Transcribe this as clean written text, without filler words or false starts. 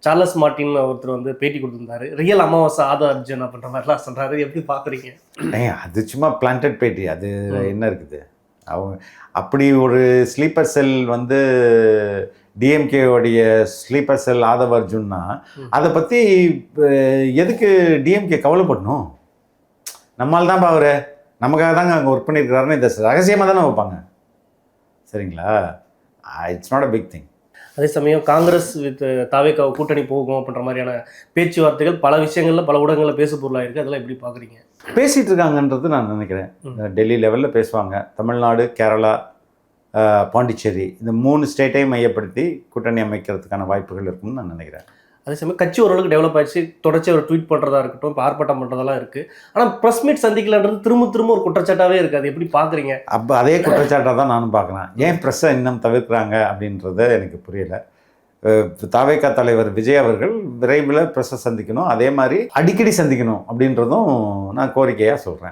Charles Martin ஒருத்தர் வந்து பேட்டி கொடுத்திருந்தாரு. ரியல் அமாவாசை ஆதா அர்ஜுன் அப்படின்ற மாதிரிலாம் சொல்றாரு. எப்படி பார்க்குறீங்க? அது சும்மா பிளான்டட் பேட்டி. அது என்ன இருக்குது? அவங்க அப்படி ஒரு ஸ்லீப்பர் செல் வந்து டிஎம்கேவுடைய ஸ்லீப்பர் செல் ஆதவ் அர்ஜுன்னா அதை பற்றி எதுக்கு டிஎம்கே கவலைப்படணும்? நம்மால் தான் அவரு நமக்காக தாங்க அங்கே ஒர்க் பண்ணியிருக்கிறாருன்னு இந்த ரகசியமாக தானே வைப்பாங்க. சரிங்களா? It's not a big thing. அதே சமயம் காங்கிரஸ் வித் தாவேகா கூட்டணி போகும் அப்படின்ற மாதிரியான பேச்சுவார்த்தைகள் பல விஷயங்கள்ல பல ஊடகங்களில் பேசு பொருளாக இருக்குது. அதெல்லாம் எப்படி பார்க்குறீங்க? பேசிகிட்டு இருக்காங்கன்றது நான் நினைக்கிறேன். டெல்லி லெவலில் பேசுவாங்க. தமிழ்நாடு, கேரளா, பாண்டிச்சேரி இந்த 3 ஸ்டேட்டையும் மையப்படுத்தி கூட்டணி அமைக்கிறதுக்கான வாய்ப்புகள் இருக்குன்னு நான் நினைக்கிறேன். அதே சமயம் கட்சி ஓரளவுக்கு டெவலப் ஆயிடுச்சு. தொடர்ச்சி ஒரு ட்வீட் பண்ணுறதா இருக்கட்டும், இப்போ ஆர்ப்பாட்டம் பண்ணுறதெல்லாம் இருக்குது. ஆனால் ப்ரெஸ் மீட் சந்திக்கலன்றது திரும்ப ஒரு குற்றச்சாட்டாகவே இருக்குது. அது எப்படி பார்க்குறீங்க? அப்போ அதே குற்றச்சாட்டாக தான் நானும் பார்க்குறேன். ஏன் ப்ரெஸ்ஸை இன்னும் தவிர்க்கிறாங்க அப்படின்றத எனக்கு புரியலை. தாவேகா தலைவர் விஜய் அவர்கள் விரைவில் ப்ரெஸ்ஸை சந்திக்கணும், அதே மாதிரி அடிக்கடி சந்திக்கணும் அப்படின்றதும் நான் கோரிக்கையாக சொல்கிறேன்.